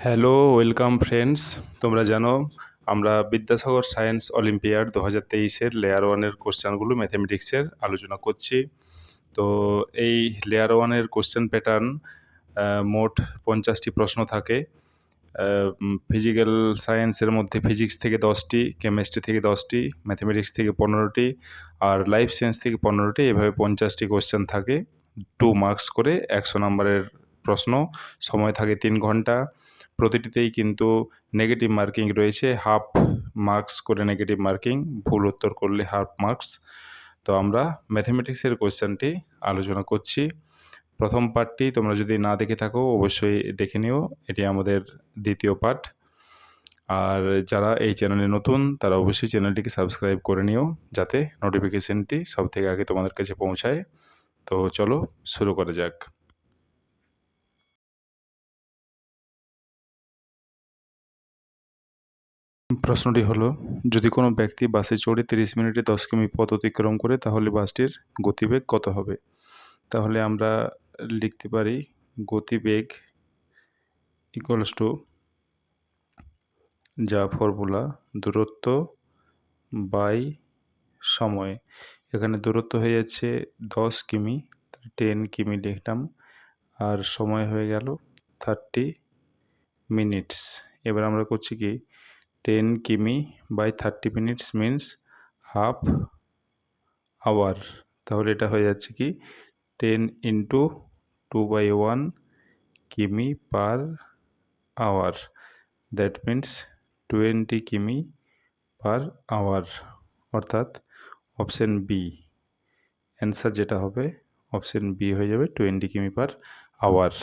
Hello, welcome friends. তোমরা জানো আমরা বিদ্যাসাগর সায়েন্স অলিম্পিয়াড 2023-এর লেয়ার 1-এর কোশ্চেনগুলো ম্যাথামেটিক্সের আলোচনা করছি। তো এই লেয়ার 1-এর কোশ্চেন প্যাটার্ন মোট 50টি প্রশ্ন থাকে। ফিজিক্যাল সায়েন্সের মধ্যে ফিজিক্স থেকে 10টি, কেমিস্ট্রি থেকে 10টি, ম্যাথামেটিক্স থেকে 15টি আর লাইফ সায়েন্স থেকে 15টি, এভাবে 50টি কোশ্চেন থাকে। 2 মার্কস করে 100 নম্বরের প্রশ্ন, সময় থাকে 3 ঘন্টা। প্রতিটিতেই কিন্তু নেগেটিভ মার্কিং রয়েছে, হাফ মার্কস করে নেগেটিভ মার্কিং, ভুল উত্তর করলে হাফ মার্কস। তো আমরা ম্যাথামেটিক্সের কোশ্চেনটি আলোচনা করছি। প্রথম পার্টটি তোমরা যদি না দেখে থাকো অবশ্যই দেখে নিও, এটি আমাদের দ্বিতীয় পার্ট। আর যারা এই চ্যানেলে নতুন তারা অবশ্যই চ্যানেলটিকে সাবস্ক্রাইব করে নিও, যাতে নোটিফিকেশনটি সব থেকে আগে তোমাদের কাছে পৌঁছায়। তো চলো শুরু করা যাক। প্রশ্নটি হলো, যদি কোনো ব্যক্তি বাসে চড়ে 30 মিনিটে 10 কিমি পথ অতিক্রম করে তাহলে বাসটির গতিবেগ কত হবে? তাহলে আমরা লিখতে পারি গতিবেগ ইকুয়ালস টু, যা ফর্মুলা, দূরত্ব বাই সময়। এখানে দূরত্ব হয়ে যাচ্ছে 10 কিমি, 10 কিমি লিখলাম, আর সময় হয়ে গেল 30 মিনিটস। এবার আমরা করছি কি, 10 কিমি by 30 minutes means half hour. তাহলে এটা হয়ে যাচ্ছে কি 10 ইন্টু 2/1 কিমি পার আওয়ার, দ্যাট মিনস 20 কিমি পার আওয়ার, অর্থাৎ অপশন বি অ্যান্সার যেটা হবে, অপশন বি হয়ে যাবে 20 কিমি পার আওয়ার।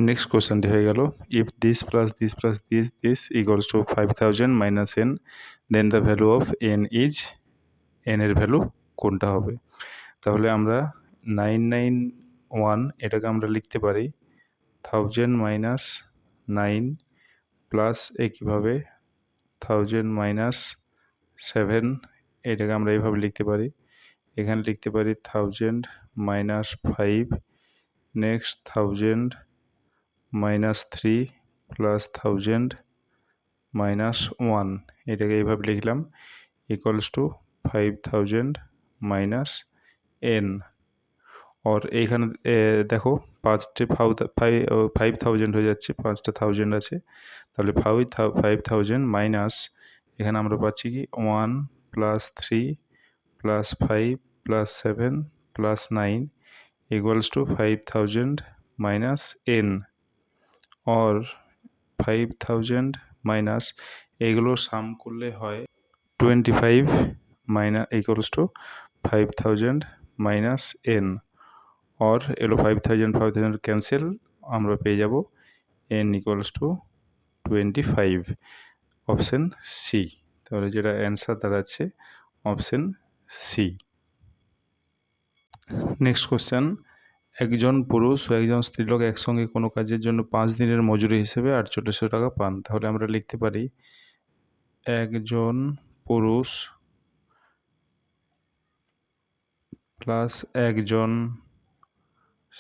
নেক্সট কোশ্চেনটি হয়ে গেল, if this plus this plus this equals to 5000 minus N, then the value of N is, N এর ভ্যালু কোনটা হবে? তাহলে আমরা 991 এটাকে আমরা লিখতে পারি 1000 মাইনাস 9 প্লাস একইভাবে 1000 মাইনাস 7, এটাকে আমরা এইভাবে লিখতে পারি। এখানে লিখতে পারি 1000 minus 5, next 1000 minus 3 plus 1000 minus 1, এটাকে এইভাবে লিখলাম ইকুয়ালস টু 5000 মাইনাস এন। और এইখানে দেখো 5000 হয়ে যাচ্ছে, 5টা 1000 আছে, তাহলে 5000 মাইনাস এখানে আমরা পাচ্ছি কি 1 plus 3 plus 5 plus 7 plus 9 equals to 5000 minus এন, और 5000 মাইনাস এগুলো সাম করলে হয় 25 মাইনাস ইকুয়ালস টু 5000 মাইনাস এন, और এলো 5000 ক্যান্সেল, আমরা পেয়ে যাব N equals to 25, option C. তাহলে যেটা অ্যান্সার দাঁড়াচ্ছে অপশন সি। নেক্সট কোশ্চেন, একজন পুরুষ ও একজন স্ত্রীলোক একসঙ্গে কোনো কাজের জন্য 5 দিনের মজুরি হিসেবে 4800 টাকা পান। তাহলে আমরা লিখতে পারি একজন পুরুষ প্লাস একজন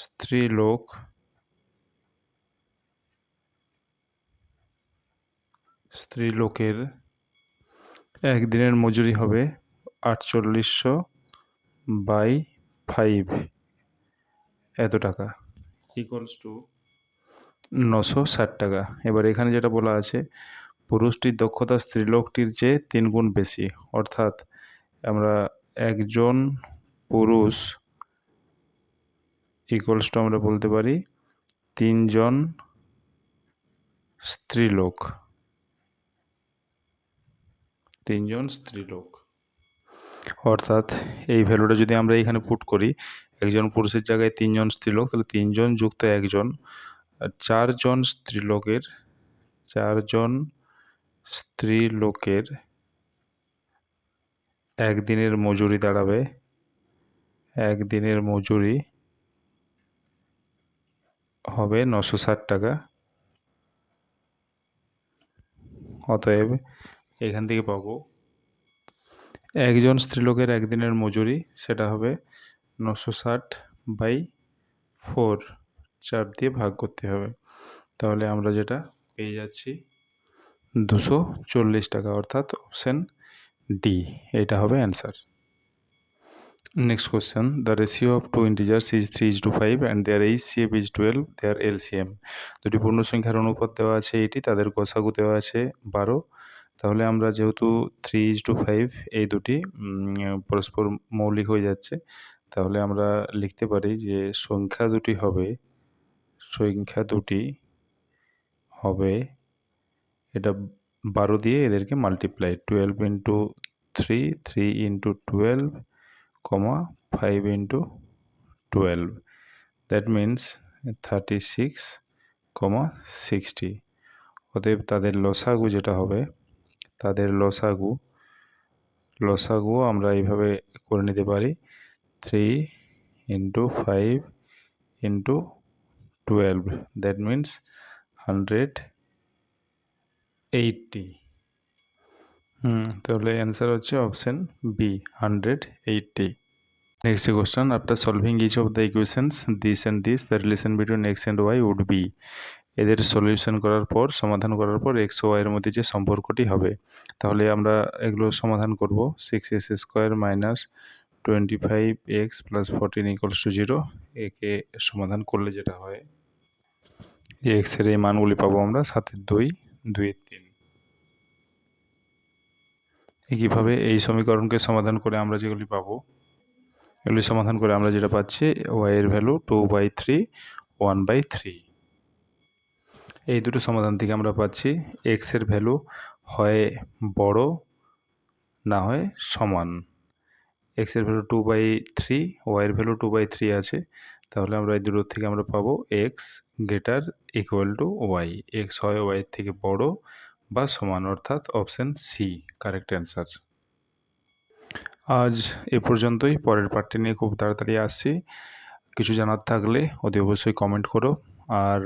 স্ত্রীলোক একদিনের মজুরি হবে 4800 বাই 5 এত টাকা, ইকুয়ালস টু 960 টাকা। এবার এখানে যেটা বলা আছে, পুরুষটির দক্ষতা স্ত্রীলোকটির চেয়ে 3 গুণ বেশি, অর্থাৎ আমরা একজন পুরুষ ইকুয়ালস টু আমরা বলতে পারি 3 জন স্ত্রীলোক, 3 জন স্ত্রীলোক। অর্থাৎ এই ভ্যালুটা যদি আমরা এখানে পুট করি, একজন পুরুষের জায়গায় 3 জন স্ত্রীলোক, তাহলে 3 জন যুক্ত একজন, 4 জন স্ত্রীলোকের একদিনের মজুরি দাঁড়াবে, একদিনের মজুরি হবে 960 টাকা। অতএব এখান থেকে পাবো একজন স্ত্রীলোকের একদিনের মজুরি, সেটা হবে 960 বাই 4, 4 দিয়ে ভাগ করতে হবে। তাহলে আমরা যেটা পেয়ে যাচ্ছি 240 টাকা, অর্থাৎ অপশান ডি এটা হবে answer. Next question, the ratio of two integers is 3:5 and their HCF is 12, their LCM. দুটি পূর্ণ সংখ্যার অনুপাত দেওয়া আছে এটি, তাদের গসাগু দেওয়া আছে 12। তাহলে আমরা যেহেতু 3:5 এই দুটি পরস্পর মৌলিক হয়ে যাচ্ছে, তাহলে আমরা লিখতে পারি যে সংখ্যা দুটি হবে এটা 12 দিয়ে এদেরকে multiply, 12 into 3, 3 into 12, 5 into 12, that means 36, 60। অতএব তাদের লসাগু যেটা হবে, তাদের লসাগু আমরা এইভাবে করে নিতে পারি 3 into 5 into 12, that means 180। তাহলে অ্যান্সার হচ্ছে option B 180। Next question, after solving each of the equations this and this, the relation between x and y would be, এদের সলিউশন করার পর, সমাধান করার পর x ও y এর মধ্যে যে সম্পর্কটি হবে, তাহলে আমরা এগুলো সমাধান করব। 6x² minus 25x plus 14 equals to 0, একে সমাধান করলে যেটা হয় যে x এর এই মানগুলি পাবো আমরা 7 2, 2 3। একইভাবে এই সমীকরণকে সমাধান করে আমরা যেগুলি পাবো, এগুলি সমাধান করে আমরা যেটা পাচ্ছি y এর ভ্যালু 2/3, 1/3। এই দুটো সমাধান থেকে আমরা পাচ্ছি x এর ভ্যালু হয় বড় না হয় সমান। x এর ভ্যালু 2/3, y এর ভ্যালু 2/3 আছে, তাহলে আমরা এই দুটো থেকে আমরা পাবো x greater equal to y, x হয় y এর থেকে বড় বা সমান, অর্থাৎ অপশান সি কারেক্ট অ্যান্সার। আজ এ পর্যন্তই, পরের পার্টটি নিয়ে খুব তাড়াতাড়ি আসছি। কিছু জানার থাকলে অতি অবশ্যই কমেন্ট করো, আর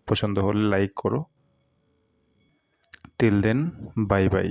পছন্দ হলে লাইক করো। Till then, bye by.